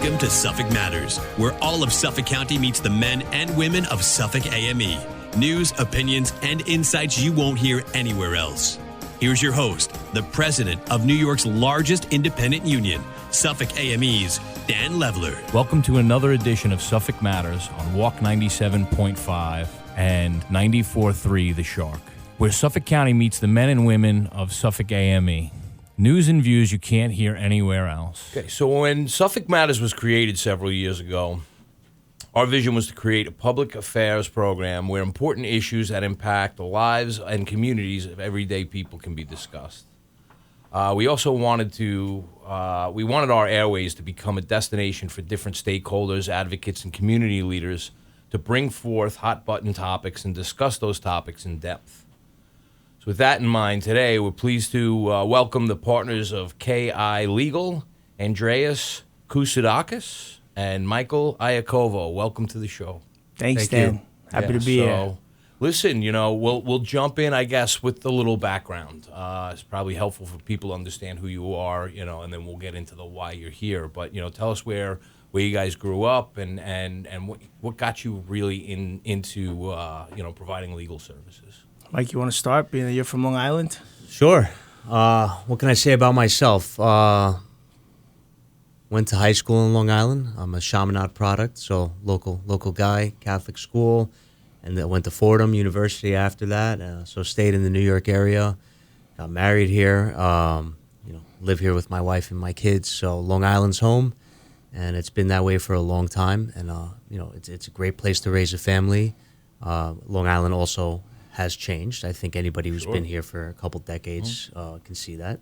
Welcome to Suffolk Matters, where all of Suffolk County meets the men and women of Suffolk AME. News, opinions, and insights you won't hear anywhere else. Here's your host, the president of New York's largest independent union, Suffolk AME's Dan Leveler. Welcome to another edition of Suffolk Matters on Walk 97.5 and 94.3 The Shark, where Suffolk County meets the men and women of Suffolk AME. News and views you can't hear anywhere else. Okay, so when Suffolk Matters was created several years ago, our vision was to create a public affairs program where important issues that impact the lives and communities of everyday people can be discussed. We also wanted our airways to become a destination for different stakeholders, advocates, and community leaders to bring forth hot-button topics and discuss those topics in depth. So with that in mind, today we're pleased to welcome the partners of KI Legal, Andreas Koussidakis and Michael Iacovo. Welcome to the show. Thanks, Dan. Happy to be here. Listen, we'll jump in, I guess, with a little background. It's probably helpful for people to understand who you are, and then we'll get into the why you're here. But tell us where you guys grew up and what got you really into providing legal services. Mike, you want to start, being that you're from Long Island? Sure. What can I say about myself? Went to high school in Long Island. I'm a Chaminade product, so local guy, Catholic school, and then went to Fordham University after that. So stayed in the New York area. Got married here. Live here with my wife and my kids. So Long Island's home, and it's been that way for a long time. And it's a great place to raise a family. Long Island also has changed. I think anybody who's been here for a couple decades can see that.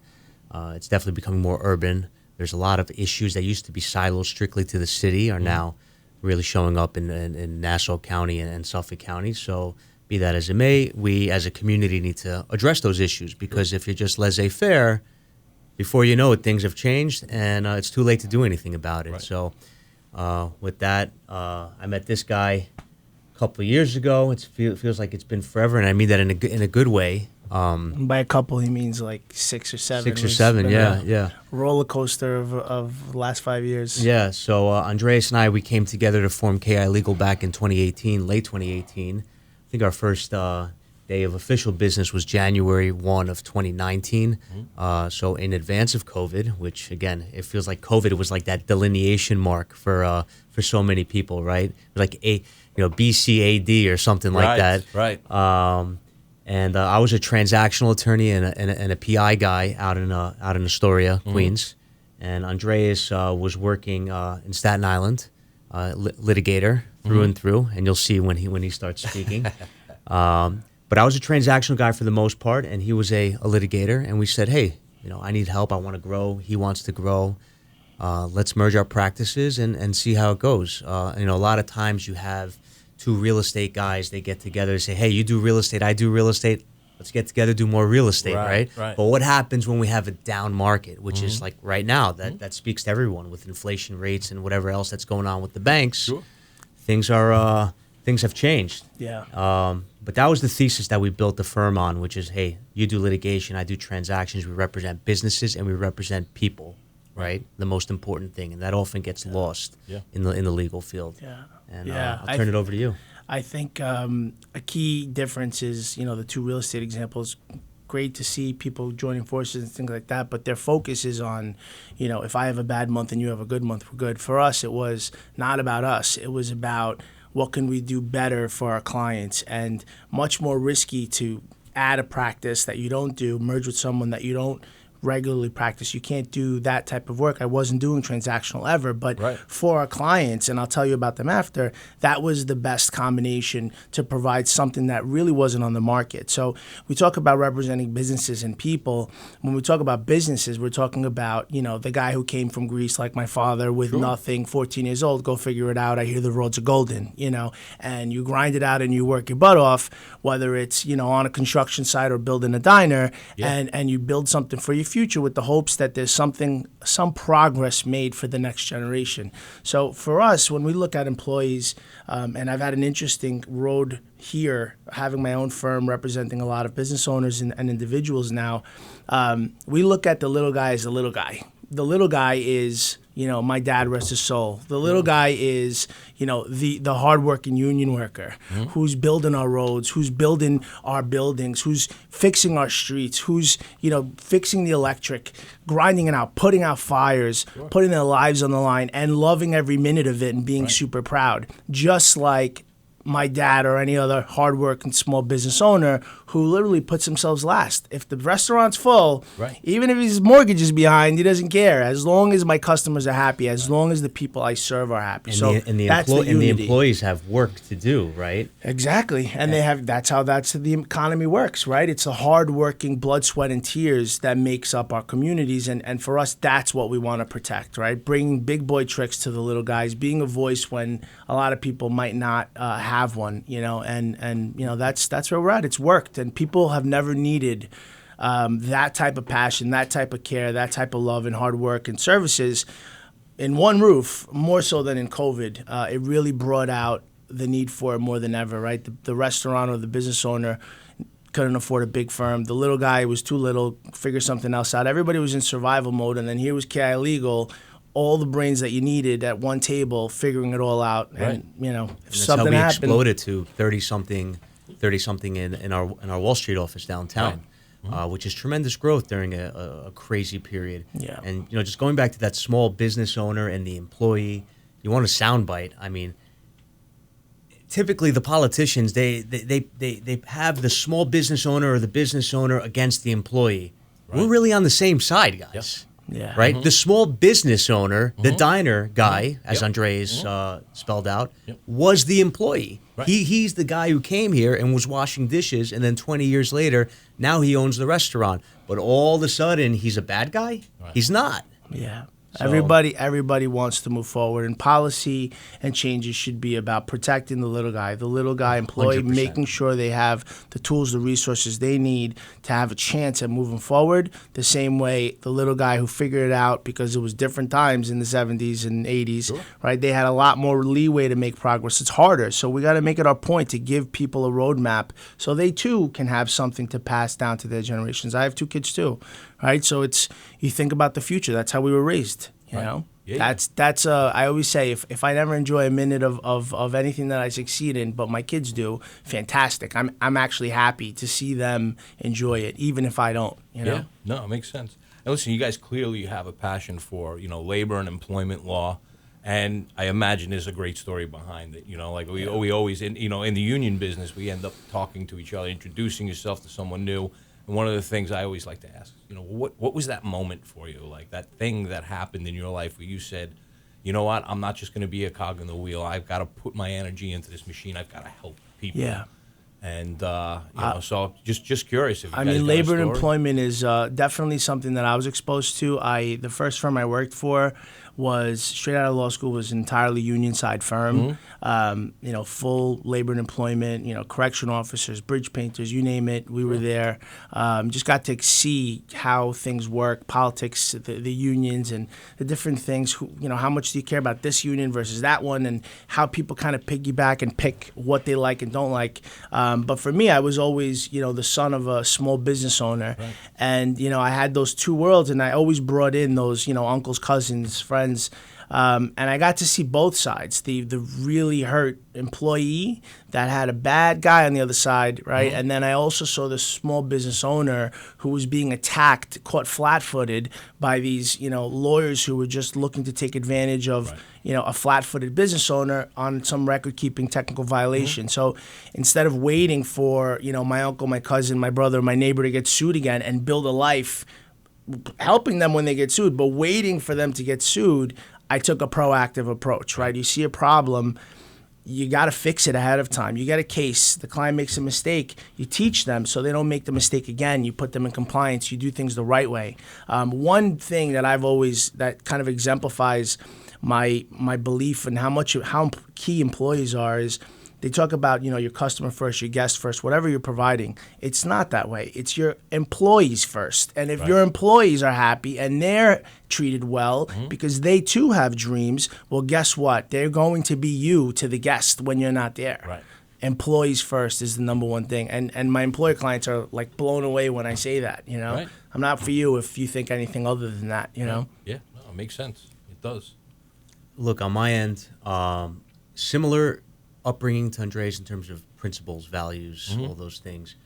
It's definitely becoming more urban. There's a lot of issues that used to be siloed strictly to the city are now really showing up in Nassau County and Suffolk County. So be that as it may, we as a community need to address those issues because if you're just laissez-faire, before you know it, things have changed and it's too late to do anything about it. Right. So with that, I met this guy couple of years ago. It feels like it's been forever, and I mean that in a good way. By a couple, he means like 6 or 7. 6 or 7, yeah. Roller coaster of the last 5 years. Yeah. So Andreas and I, we came together to form KI Legal back in 2018, late 2018. I think our first day of official business was January 1 of 2019. So in advance of COVID, which again, it feels like COVID was like that delineation mark for so many people, right? It was like BCAD or something like that. Right. And I was a transactional attorney and a PI guy out in Astoria, Queens. And Andreas was working in Staten Island, litigator through and through. And you'll see when he starts speaking. But I was a transactional guy for the most part, and he was a litigator. And we said, hey, I need help. I want to grow. He wants to grow. Let's merge our practices and see how it goes. A lot of times you have two real estate guys, they get together and say, hey, you do real estate, I do real estate. Let's get together, do more real estate, right? But what happens when we have a down market, which is like right now, that speaks to everyone with inflation rates and whatever else that's going on with the banks. Sure. Things have changed. Yeah. But that was the thesis that we built the firm on, which is, hey, you do litigation, I do transactions, we represent businesses and we represent people. Right, the most important thing, and that often gets lost in the legal field. Yeah, and I'll turn it over to you. I think a key difference is the two real estate examples. Great to see people joining forces and things like that, but their focus is on, if I have a bad month and you have a good month, we're good. For us, it was not about us. It was about what can we do better for our clients, and much more risky to add a practice that you don't do, merge with someone that you don't regularly practice. You can't do that type of work. I wasn't doing transactional ever, but for our clients, and I'll tell you about them after, that was the best combination to provide something that really wasn't on the market. So we talk about representing businesses and people. When we talk about businesses, we're talking about, the guy who came from Greece like my father with nothing, 14 years old, go figure it out. I hear the roads are golden, and you grind it out and you work your butt off, whether it's, on a construction site or building a diner, and you build something for your future with the hopes that there's some progress made for the next generation. So for us, when we look at employees, and I've had an interesting road here, having my own firm representing a lot of business owners and individuals now, we look at the little guy as the little guy. The little guy is my dad, rest his soul. The little guy is, the hardworking union worker who's building our roads, who's building our buildings, who's fixing our streets, who's, fixing the electric, grinding it out, putting out fires, putting their lives on the line, and loving every minute of it and being super proud. Just like my dad or any other hardworking small business owner who literally puts themselves last. If the restaurant's full, even if his mortgage is behind, he doesn't care. As long as my customers are happy, as long as the people I serve are happy. And the employees have work to do, right? Exactly. And that's how the economy works, right? It's the hardworking blood, sweat, and tears that makes up our communities. And for us, that's what we want to protect, right? Bringing big boy tricks to the little guys, being a voice when a lot of people might not have one, and that's where we're at. It's worked. And people have never needed that type of passion, that type of care, that type of love and hard work and services in one roof, more so than in COVID. It really brought out the need for it more than ever, right? The restaurant or the business owner couldn't afford a big firm. The little guy was too little, figure something else out. Everybody was in survival mode, and then here was KI Legal, all the brains that you needed at one table, figuring it all out. Right. And if That's something how we happened, exploded to 30-something in our Wall Street office downtown, which is tremendous growth during a crazy period. Yeah. And just going back to that small business owner and the employee, you want a soundbite. I mean, typically the politicians they have the small business owner or the business owner against the employee. Right. We're really on the same side, guys. Yep. Yeah. Right? The small business owner, the diner guy, as Andres spelled out, was the employee. Right. He's the guy who came here and was washing dishes, and then 20 years later, now he owns the restaurant. But all of a sudden, he's a bad guy? Right. He's not. Yeah. So, everybody wants to move forward, and policy and changes should be about protecting the little guy employee, 100%. making sure they have the tools, the resources they need to have a chance at moving forward. The same way the little guy who figured it out because it was different times in the 70s and 80s, right? They had a lot more leeway to make progress. It's harder, so we got to make it our point to give people a roadmap so they too can have something to pass down to their generations. I have 2 kids too. Right, so you think about the future. That's how we were raised. You know, that's. I always say if I never enjoy a minute of anything that I succeed in, but my kids do, fantastic. I'm actually happy to see them enjoy it, even if I don't. Yeah, no, it makes sense. And listen, you guys clearly have a passion for labor and employment law, and I imagine there's a great story behind it. We always in the union business, we end up talking to each other, introducing yourself to someone new. And one of the things I always like to ask, what was that moment for you? Like that thing that happened in your life where you said, you know what, I'm not just going to be a cog in the wheel. I've got to put my energy into this machine. I've got to help people. Yeah. And, so just curious. If you guys got labor a and story. Employment is definitely something that I was exposed to. The first firm I worked for was straight out of law school, was an entirely union side firm. Full labor and employment, correction officers, bridge painters, you name it, we were there. Just got to see how things work, politics, the unions and the different things, how much do you care about this union versus that one, and how people kind of piggyback and pick what they like and don't like. But for me, I was always, the son of a small business owner. Right. And, I had those 2 worlds, and I always brought in those, uncles, cousins, friends. And I got to see both sides, the really hurt employee that had a bad guy on the other side, right? And then I also saw the small business owner who was being attacked, caught flat-footed by these, lawyers who were just looking to take advantage of, a flat-footed business owner on some record-keeping technical violation. So instead of waiting for, my uncle, my cousin, my brother, my neighbor to get sued again and build a life helping them when they get sued, but waiting for them to get sued, I took a proactive approach, right? You see a problem, you got to fix it ahead of time. You get a case, the client makes a mistake, you teach them so they don't make the mistake again. You put them in compliance, you do things the right way. One thing that that kind of exemplifies my belief in how key employees are is they talk about, your customer first, your guest first, whatever you're providing. It's not that way. It's your employees first. And if your employees are happy and they're treated well because they too have dreams, well, guess what? They're going to be you to the guest when you're not there. Right. Employees first is the number one thing. And my employer clients are like blown away when I say that, Right. I'm not for you if you think anything other than that, Yeah, no, it makes sense. does. Look, on my end, similar upbringing to Andres in terms of principles, values, all those things.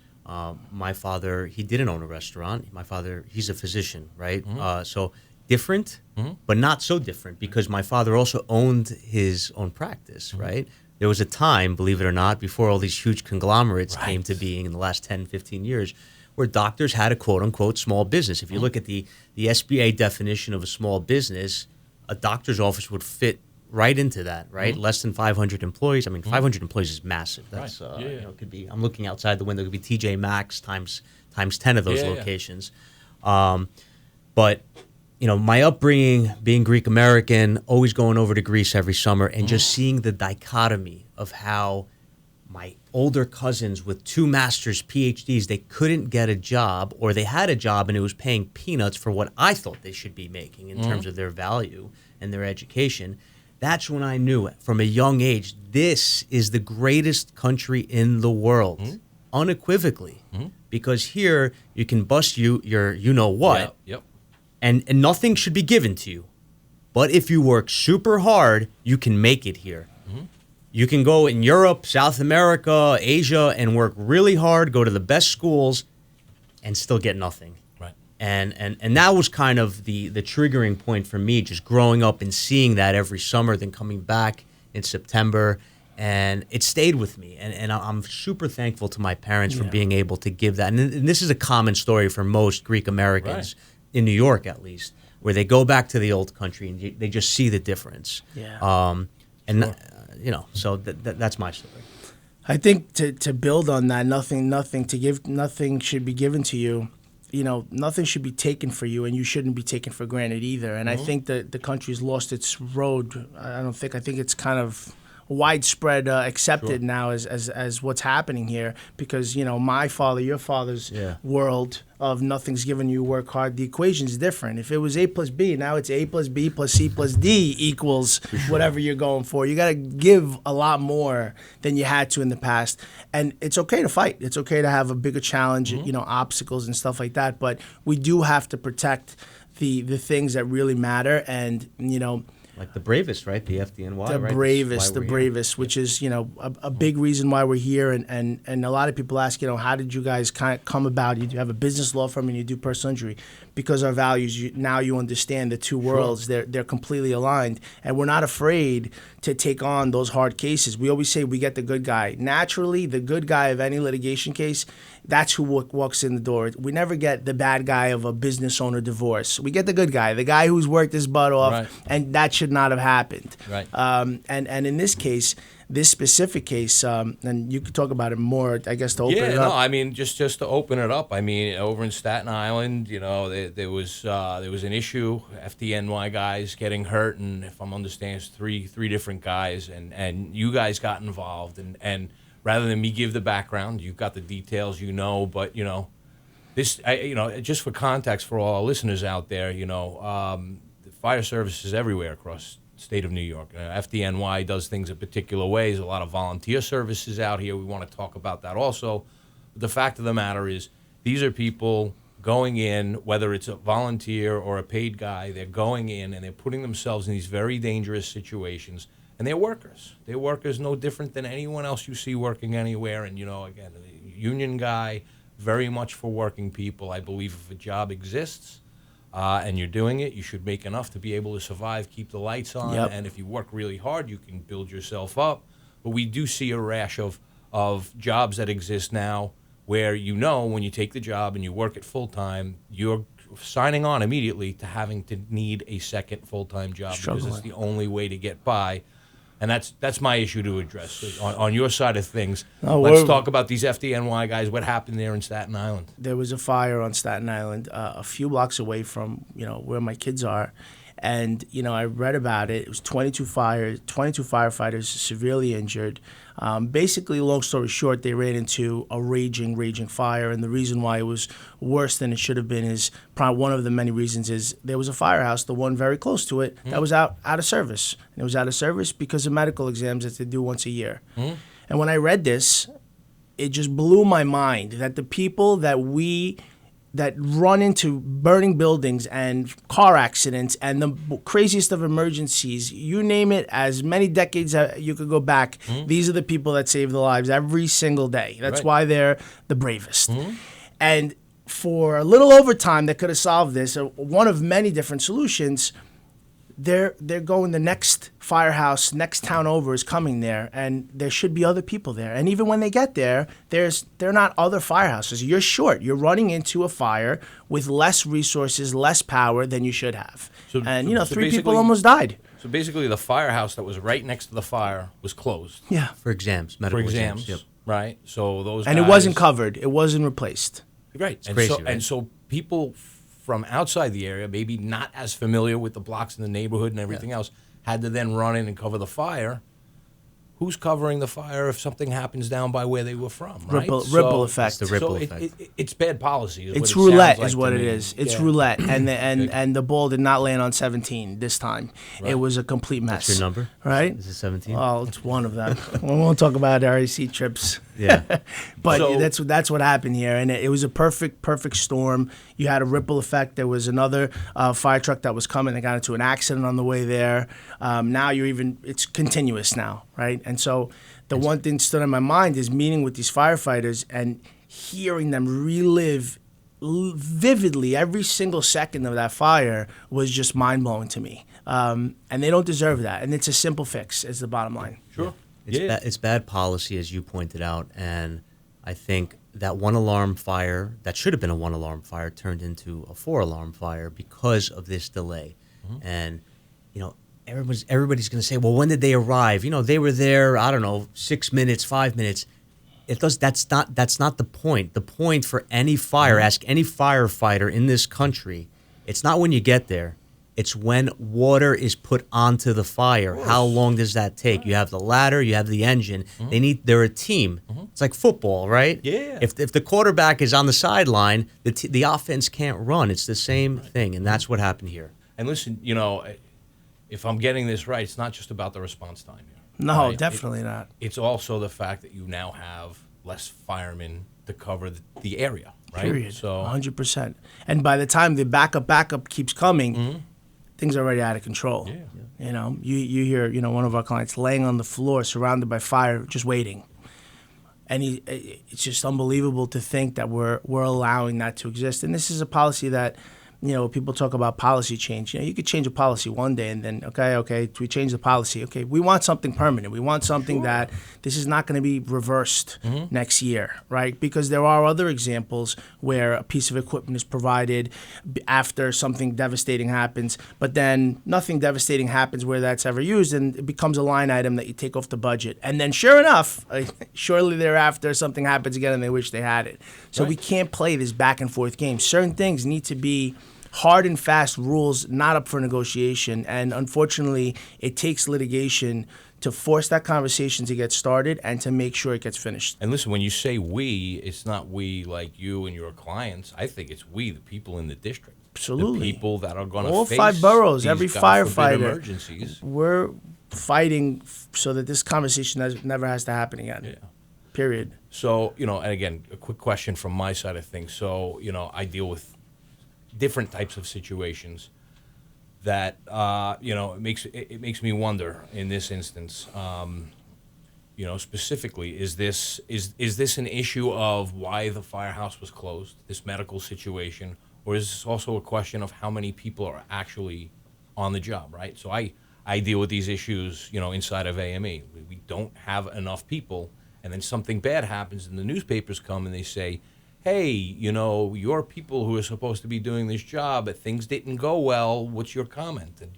My father, he didn't own a restaurant. My father, he's a physician, right? So different, but not so different, because my father also owned his own practice, right? There was a time, believe it or not, before all these huge conglomerates came to being in the last 10, 15 years, where doctors had a quote-unquote small business. If you look at the SBA definition of a small business, a doctor's office would fit right into that, right? Less than 500 employees. I mean, 500 employees is massive. That's you know, it could be. I'm looking outside the window. It could be TJ Maxx times 10 of those locations. But you know, my upbringing, being Greek American, always going over to Greece every summer, and just seeing the dichotomy of how my older cousins with 2 masters, PhDs, they couldn't get a job, or they had a job and it was paying peanuts for what I thought they should be making in terms of their value and their education. That's when I knew from a young age, this is the greatest country in the world, unequivocally. Because here you can bust your you know what, and nothing should be given to you. But if you work super hard, you can make it here. You can go in Europe, South America, Asia, and work really hard, go to the best schools, and still get nothing. Right. And that was kind of the triggering point for me, just growing up and seeing that every summer, then coming back in September, and it stayed with me. And I'm super thankful to my parents for being able to give that. And this is a common story for most Greek Americans, in New York at least, where they go back to the old country and they just see the difference. You know, so that's my story. I think to build on that, nothing should be given to you. You know, nothing should be taken for you, and you shouldn't be taken for granted either. And I think that the country's lost its road. I think it's kind of widespread accepted now as what's happening here, because you know, my father, your father's world of nothing's given, you work hard, the equation's different. If it was A plus B, now it's A plus B plus C plus D equals whatever you're going for. You got to give a lot more than you had to in the past, and it's okay to fight. It's okay to have a bigger challenge, you know, obstacles and stuff like that, but we do have to protect the things that really matter. And you know, like the bravest, right? The FDNY, the right? bravest, which is, you know, a big reason why we're here. And a lot of people ask, you know, how did you guys kind of come about? You have a business law firm and you do personal injury. Because our values, now you understand the two worlds. They're completely aligned. And we're not afraid to take on those hard cases. We always say we get the good guy. Naturally, the good guy of any litigation case, that's who walks in the door. We never get the bad guy of a business owner divorce. We get the good guy, the guy who's worked his butt off, and that should not have happened. And in this case, this specific case, and you could talk about it more, I guess, to open it up. No, I mean, just to open it up. I mean, over in Staten Island, you know, there was an issue, FDNY guys getting hurt, and if I'm understanding, it's three different guys, and you guys got involved, and rather than me give the background, you've got the details, you know, but you know, this, you know, just for context for all our listeners out there, you know, the fire service is everywhere across state of New York. FDNY does things in particular ways. A lot of volunteer services out here. We want to talk about that also. But the fact of the matter is, these are people going in, whether it's a volunteer or a paid guy, they're going in and they're putting themselves in these very dangerous situations. And they're workers. They're workers no different than anyone else you see working anywhere. And, you know, again, a union guy, very much for working people. I believe if a job exists, and you're doing it, you should make enough to be able to survive, keep the lights on, and if you work really hard, you can build yourself up. But we do see a rash of jobs that exist now where, you know, when you take the job and you work it full-time, you're signing on immediately to having to need a second full-time job because it's the only way to get by. And that's my issue to address. On your side of things, let's talk about these FDNY guys. What happened there in Staten Island? There was a fire on Staten Island a few blocks away from, you know, where my kids are. And, you know, I read about it. It was 22 firefighters severely injured. Basically, long story short, they ran into a raging fire. And the reason why it was worse than it should have been is probably one of the many reasons is there was a firehouse, the one very close to it, that was out of service. And it was out of service because of medical exams that they do once a year. And when I read this, it just blew my mind that the people that we that run into burning buildings and car accidents and the craziest of emergencies, you name it, as many decades you could go back, these are the people that save the lives every single day. That's why they're the bravest. And for a little overtime that could have solved this, one of many different solutions, they're going, the next firehouse, next town over is coming there, and there should be other people there. And even when they get there, they're not other firehouses. You're short. You're running into a fire with less resources, less power than you should have. And, so 3 people almost died. So basically the firehouse that was right next to the fire was closed. Yeah. For exams, medical exams. Yep. Right? So those And guys, it wasn't covered. It wasn't replaced. Right. It's crazy, right? And so people from outside the area, maybe not as familiar with the blocks in the neighborhood and everything else, had to then run in and cover the fire. Who's covering the fire if something happens down by where they were from, right? Ripple effect. It's the ripple effect. It's bad policy. It's roulette is what it is. It's roulette. And the ball did not land on 17 this time. Right. It was a complete mess. That's your number? Right? Is it 17? Well, it's one of them. We won't talk about RAC trips. Yeah. But So- that's what happened here. And it was a perfect storm. You had a ripple effect. There was another fire truck that was coming. They got into an accident on the way there. Now it's continuous now, right? And so the one thing stood in my mind is meeting with these firefighters and hearing them relive vividly every single second of that fire was just mind-blowing to me. And they don't deserve that. And it's a simple fix is the bottom line. Sure. It's bad policy, as you pointed out, and I think that one alarm fire that should have been a one alarm fire turned into a 4-alarm fire because of this delay. And everybody's going to say, well, when did they arrive? They were there, I don't know, 6 minutes, 5 minutes. That's not the point. The point for any fire, ask any firefighter in this country, it's not when you get there. It's when water is put onto the fire. How long does that take? You have the ladder, you have the engine. They're a team. It's like football, right? Yeah. If the quarterback is on the sideline, the offense can't run. It's the same thing, and that's what happened here. And listen, if I'm getting this right, it's not just about the response time here. No, right? definitely not. It's also the fact that you now have less firemen to cover the area, right? Period. So 100%. And by the time the backup keeps coming, things are already out of control. Yeah. You hear, one of our clients laying on the floor surrounded by fire, just waiting. And it's just unbelievable to think that we're allowing that to exist. And this is a policy that, people talk about policy change. You could change a policy one day and then, okay, we change the policy. Okay, we want something permanent. We want something that this is not going to be reversed next year, right? Because there are other examples where a piece of equipment is provided after something devastating happens, but then nothing devastating happens where that's ever used, and it becomes a line item that you take off the budget. And then sure enough, shortly thereafter, something happens again and they wish they had it. So we can't play this back and forth game. Certain things need to be hard and fast rules, not up for negotiation. And unfortunately, it takes litigation to force that conversation to get started and to make sure it gets finished. And listen, when you say we, it's not we like you and your clients. I think it's we, the people in the district. Absolutely. The people that are going to all face 5 boroughs, these every God forbid firefighter. emergencies. We're fighting so that this conversation never has to happen again. Yeah. Period. So, and again, a quick question from my side of things. So, I deal with different types of situations that it makes me wonder in this instance. Specifically, is this an issue of why the firehouse was closed, this medical situation, or is this also a question of how many people are actually on the job, right? So I deal with these issues, inside of AME. We don't have enough people, and then something bad happens, and the newspapers come and they say, hey, your people who are supposed to be doing this job, things didn't go well. What's your comment? And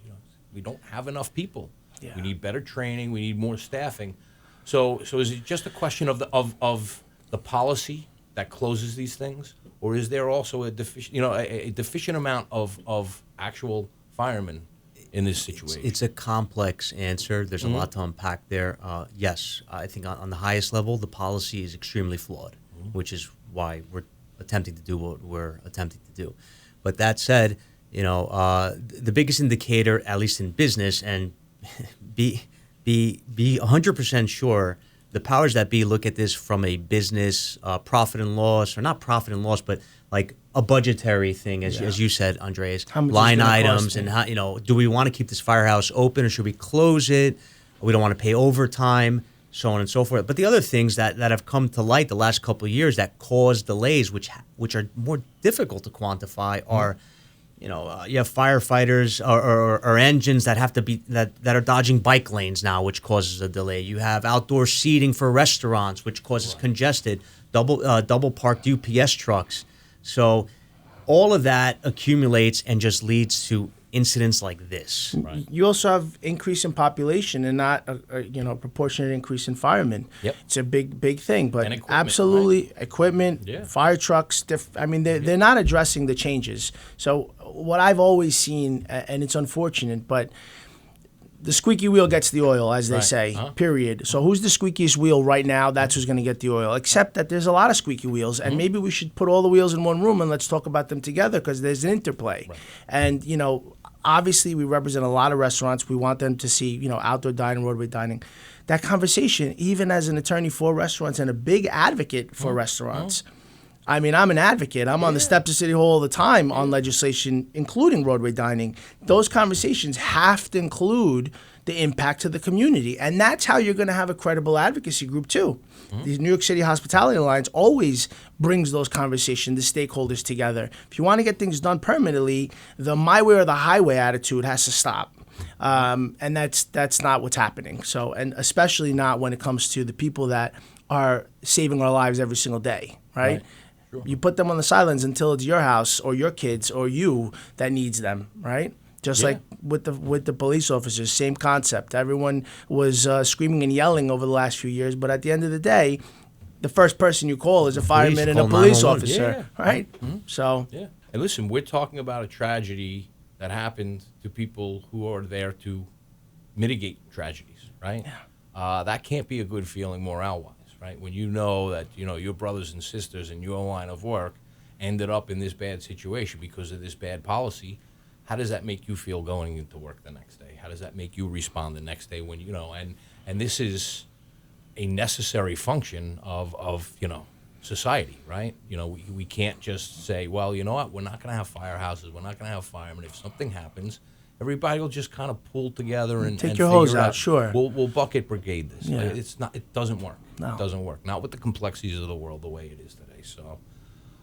we don't have enough people. Yeah. We need better training. We need more staffing. So is it just a question of the policy that closes these things, or is there also a deficient amount of actual firemen in this situation? It's a complex answer. There's a lot to unpack there. Yes, I think on the highest level, the policy is extremely flawed, which is why we're attempting to do what we're attempting to do. But that said, the biggest indicator, at least in business, and be 100% sure, the powers that be look at this from a business profit and loss, or not profit and loss, but like a budgetary thing, as you said, Andres. How much is line gonna items cost and me? how, do we want to keep this firehouse open or should we close it? We don't want to pay overtime, so on and so forth. But the other things that have come to light the last couple of years that cause delays, which are more difficult to quantify, are you have firefighters or engines that have to be that are dodging bike lanes now, which causes a delay. You have outdoor seating for restaurants, which causes congested double parked UPS trucks. So all of that accumulates and just leads to incidents like this. Right. You also have increase in population and not a proportionate increase in firemen. Yep. It's a big thing, but And equipment, absolutely equipment, Yeah. fire trucks. They're not addressing the changes. So what I've always seen, and it's unfortunate, but the squeaky wheel gets the oil, as they Right. say, Uh-huh. period. So who's the squeakiest wheel right now? That's who's going to get the oil. Except that there's a lot of squeaky wheels, and maybe we should put all the wheels in one room and let's talk about them together because there's an interplay. Right. And, obviously we represent a lot of restaurants. We want them to see, outdoor dining, roadway dining. That conversation, even as an attorney for restaurants and a big advocate for restaurants, I mean, I'm an advocate. I'm on the steps of City Hall all the time on legislation, including roadway dining. Those conversations have to include the impact to the community. And that's how you're going to have a credible advocacy group, too. The New York City Hospitality Alliance always brings those conversations, the stakeholders together. If you want to get things done permanently, the my way or the highway attitude has to stop. And that's not what's happening. So, and especially not when it comes to the people that are saving our lives every single day, right? Sure. You put them on the sidelines until it's your house or your kids or you that needs them, right? Just like with the police officers, same concept. Everyone was screaming and yelling over the last few years, but at the end of the day, the first person you call is a fireman and a call police 911. officer, right? So Yeah. And listen, we're talking about a tragedy that happened to people who are there to mitigate tragedies, right? Yeah. That can't be a good feeling morale-wise, right? When you know that, your brothers and sisters in your line of work ended up in this bad situation because of this bad policy, how does that make you feel going into work the next day? How does that make you respond the next day when, and this is a necessary function of society, right? We can't just say, well, you know what, we're not going to have firehouses, we're not going to have firemen. If something happens, everybody will just kind of pull together and Take and your hose figure it out, sure. We'll bucket brigade this. Yeah. It doesn't work. No. It doesn't work. Not with the complexities of the world the way it is today. So,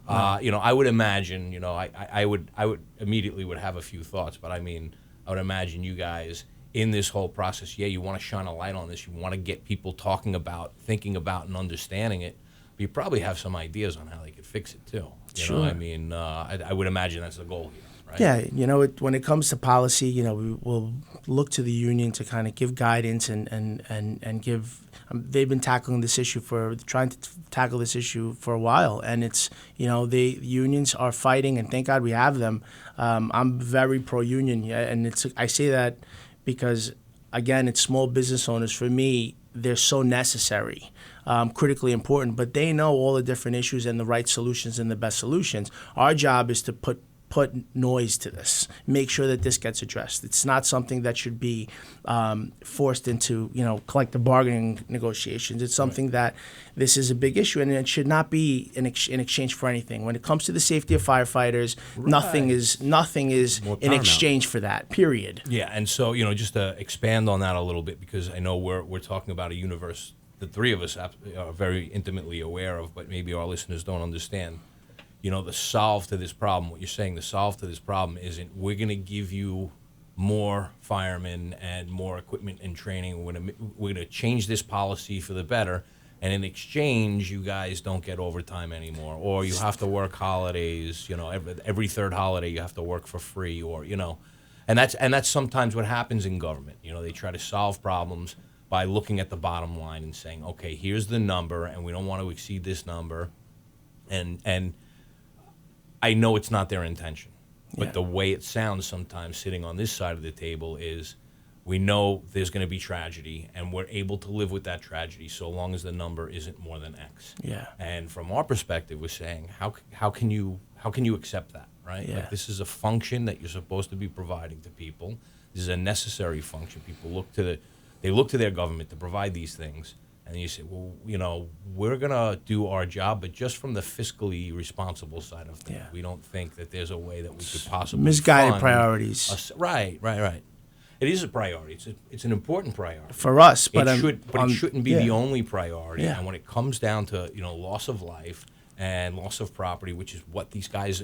I would imagine, I would immediately would have a few thoughts, but I would imagine you guys in this whole process, you want to shine a light on this. You want to get people talking about, thinking about, and understanding it. But you probably have some ideas on how they could fix it too. Sure. I would imagine that's the goal here. Right? Yeah, when it comes to policy, we will look to the union to kind of give guidance and give. They've been trying to tackle this issue for a while, and it's the unions are fighting, and thank God we have them. I'm very pro-union, and I say that because again, it's small business owners. For me, they're so necessary. Critically important, but they know all the different issues and the right solutions and the best solutions. Our job is to put noise to this, make sure that this gets addressed. It's not something that should be forced into, collective bargaining negotiations. It's something that this is a big issue, and it should not be in exchange for anything. When it comes to the safety of firefighters, nothing is in exchange for that, period. Yeah, and so, just to expand on that a little bit, because I know we're talking about a universe the three of us are very intimately aware of, but maybe our listeners don't understand. The solve to this problem, what you're saying, the solve to this problem isn't we're going to give you more firemen and more equipment and training. We're going to change this policy for the better, and in exchange, you guys don't get overtime anymore, or you have to work holidays. Every third holiday you have to work for free, or and that's sometimes what happens in government. They try to solve problems by looking at the bottom line and saying, okay, here's the number, and we don't want to exceed this number, and I know it's not their intention, but the way it sounds sometimes sitting on this side of the table is we know there's going to be tragedy, and we're able to live with that tragedy so long as the number isn't more than X. Yeah. And from our perspective, we're saying, how can you accept that, right? Yeah. Like, this is a function that you're supposed to be providing to people. This is a necessary function. People look to their government to provide these things. And you say, well, we're going to do our job, but just from the fiscally responsible side of things. Yeah. We don't think that there's a way that we could possibly Misguided fund priorities. Right. It is a priority. It's an important priority. For us, but it shouldn't be the only priority. Yeah. And when it comes down to, loss of life and loss of property, which is what these guys,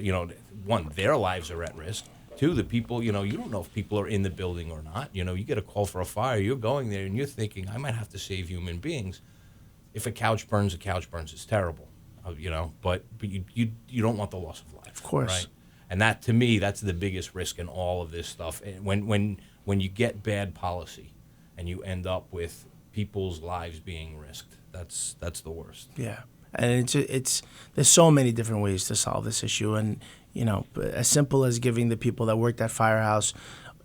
one, their lives are at risk. Two, the people, you don't know if people are in the building or not. You get a call for a fire, you're going there and you're thinking, I might have to save human beings. If a couch burns, It's terrible, but you don't want the loss of life. Of course. Right? And that, to me, that's the biggest risk in all of this stuff. And when you get bad policy and you end up with people's lives being risked, that's the worst. Yeah. And it's there's so many different ways to solve this issue, and as simple as giving the people that worked at Firehouse,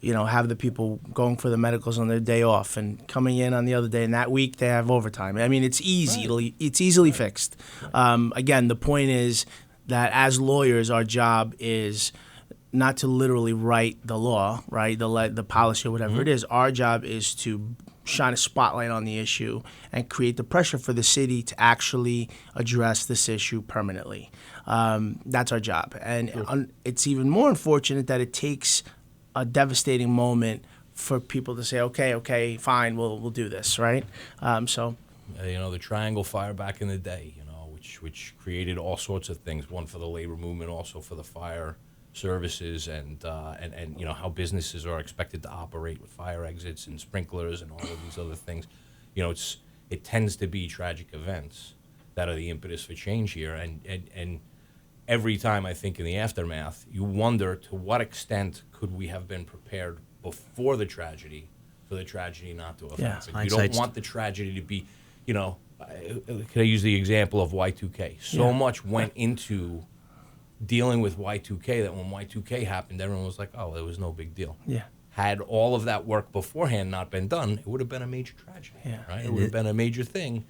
have the people going for the medicals on their day off and coming in on the other day, and that week they have overtime. I mean, it's easy. Right. It's easily fixed. Again, the point is that as lawyers, our job is not to literally write the law, right, the policy or whatever it is. Our job is to shine a spotlight on the issue and create the pressure for the city to actually address this issue permanently. That's our job. And it's even more unfortunate that it takes a devastating moment for people to say, okay, fine, we'll do this, right? The Triangle Fire back in the day, which created all sorts of things. One for the labor movement, also for the fire services, and how businesses are expected to operate with fire exits and sprinklers and all of these other things. It tends to be tragic events that are the impetus for change here. And every time I think in the aftermath, you wonder to what extent could we have been prepared before the tragedy for the tragedy not to affect. Yeah. You don't want the tragedy to be, can I use the example of Y2K? So much went into dealing with Y2K that when Y2K happened, everyone was like, oh, it was no big deal. Yeah. Had all of that work beforehand not been done, it would have been a major tragedy. Yeah. Right? It would have been a major thing.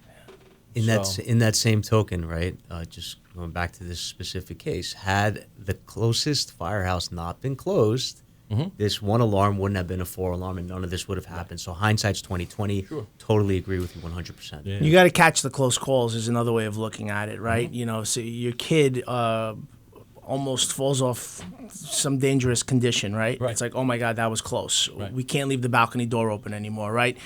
In that same token, right, just going back to this specific case, had the closest firehouse not been closed, this one alarm wouldn't have been a 4 alarm, and none of this would have happened. So hindsight's 2020. Sure. Totally agree with you 100%. Yeah. You got to catch the close calls is another way of looking at it, right? So your kid almost falls off some dangerous condition, right? Right. It's like, oh my God, that was close. Right. We can't leave the balcony door open anymore, right?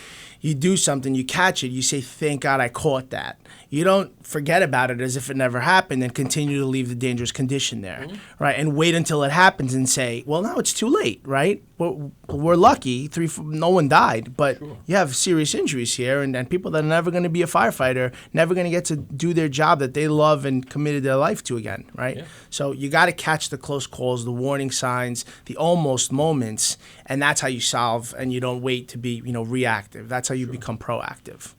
You do something, you catch it, you say, thank God I caught that. You don't forget about it as if it never happened and continue to leave the dangerous condition there, right? And wait until it happens and say, well, now it's too late, right? We're lucky, no one died, but you have serious injuries here, and people that are never going to be a firefighter, never going to get to do their job that they love and committed their life to again, right? Yeah. So you got to catch the close calls, the warning signs, the almost moments, and that's how you solve, and you don't wait to be, reactive. That's how you become proactive.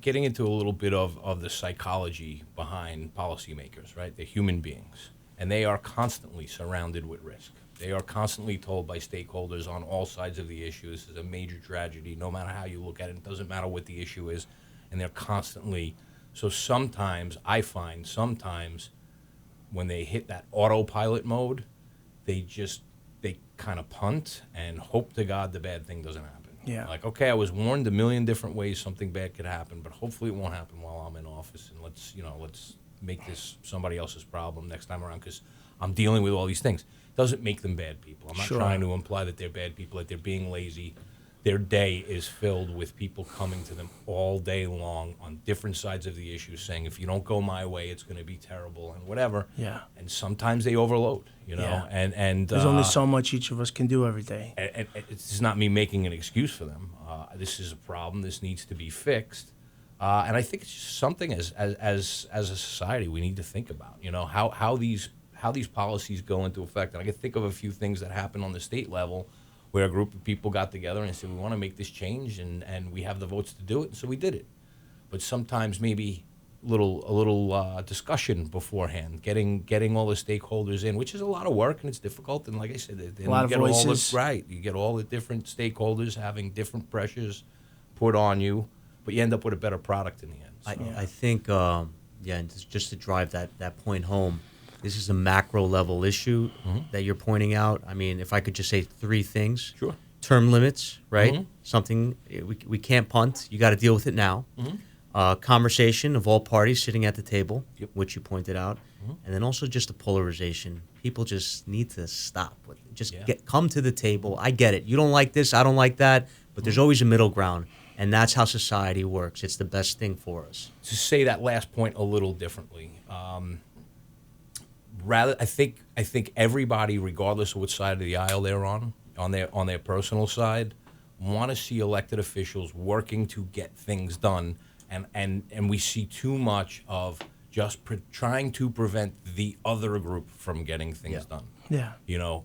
Getting into a little bit of the psychology behind policymakers, right? They're human beings, and they are constantly surrounded with risk. They are constantly told by stakeholders on all sides of the issue, this is a major tragedy, no matter how you look at it. It doesn't matter what the issue is, and they're constantly. So sometimes, I find, when they hit that autopilot mode, they kind of punt and hope to God the bad thing doesn't happen. Yeah. Like, okay, I was warned a million different ways something bad could happen, but hopefully it won't happen while I'm in office, and let's make this somebody else's problem next time around because I'm dealing with all these things. Doesn't make them bad people. I'm not trying to imply that they're bad people, that they're being lazy. Their day is filled with people coming to them all day long on different sides of the issue saying, if you don't go my way, it's going to be terrible and whatever. Yeah. And sometimes they overload, Yeah. and There's only so much each of us can do every day. and it's not me making an excuse for them. This is a problem. This needs to be fixed. And I think it's just something as a society we need to think about. How these policies go into effect. And I can think of a few things that happen on the state level where a group of people got together and said, we want to make this change, and we have the votes to do it, so we did it. But sometimes maybe a little discussion beforehand, getting all the stakeholders in, which is a lot of work, and it's difficult. And like I said, A lot of voices. You get all the different stakeholders having different pressures put on you, but you end up with a better product in the end. So. I think, and just to drive that point home, this is a macro level issue that you're pointing out. I mean, if I could just say 3 things. Sure. term limits, right? Something we can't punt. You got to deal with it now. Conversation of all parties sitting at the table, which you pointed out, and then also just the polarization. People just need to stop with it. Just come to the table. I get it. You don't like this. I don't like that. But there's always a middle ground, and that's how society works. It's the best thing for us. To say that last point a little differently, I think everybody, regardless of which side of the aisle they're on their personal side, want to see elected officials working to get things done, and we see too much of just trying to prevent the other group from getting things done. Yeah.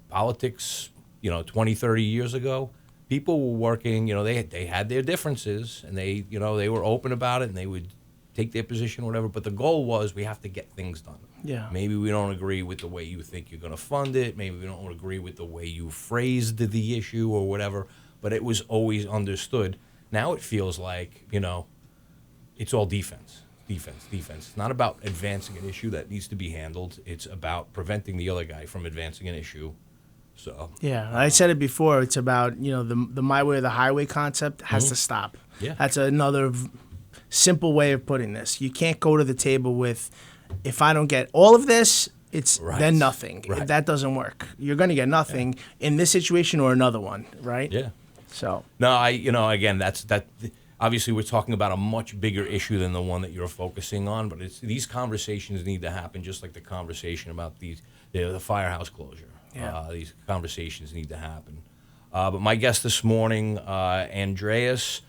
Politics, 20, 30 years ago, people were working, they had their differences, and they were open about it, and they would take their position or whatever, but the goal was we have to get things done. Yeah. Maybe we don't agree with the way you think you're going to fund it. Maybe we don't agree with the way you phrased the issue or whatever, but it was always understood. Now it feels like, it's all defense. It's not about advancing an issue that needs to be handled. It's about preventing the other guy from advancing an issue. So yeah, I said it before. It's about the my way or the highway concept has to stop. Yeah, that's another simple way of putting this. You can't go to the table with, if I don't get all of this, it's then nothing. Right. That doesn't work. You're going to get nothing in this situation or another one, right? Yeah. So no, again, that. Obviously, we're talking about a much bigger issue than the one that you're focusing on, but these conversations need to happen, just like the conversation about the firehouse closure. Yeah. These conversations need to happen. But my guests this morning, Andreas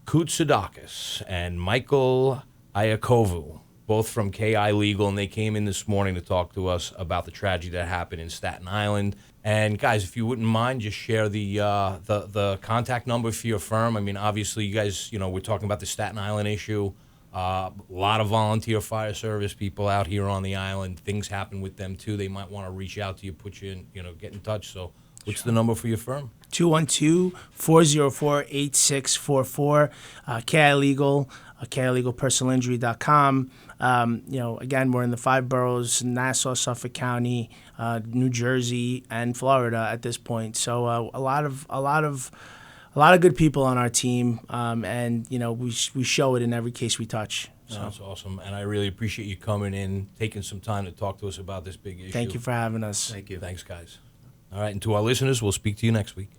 Koutsoudakis and Michael Iakovu, both from KI Legal, and they came in this morning to talk to us about the tragedy that happened in Staten Island. And guys, if you wouldn't mind, just share the contact number for your firm. I mean, obviously, you guys, we're talking about the Staten Island issue. A lot of volunteer fire service people out here on the island. Things happen with them too. They might want to reach out to you, put you in, get in touch. So, what's the number for your firm? 212-404-8644. KI Legal, KILegalPersonalInjury.com. Again, we're in the 5 boroughs: Nassau, Suffolk County, New Jersey, and Florida at this point. So a lot of good people on our team, and we show it in every case we touch. So. That's awesome, and I really appreciate you coming in, taking some time to talk to us about this big issue. Thank you for having us. Thank you. Thanks, guys. All right, and to our listeners, we'll speak to you next week.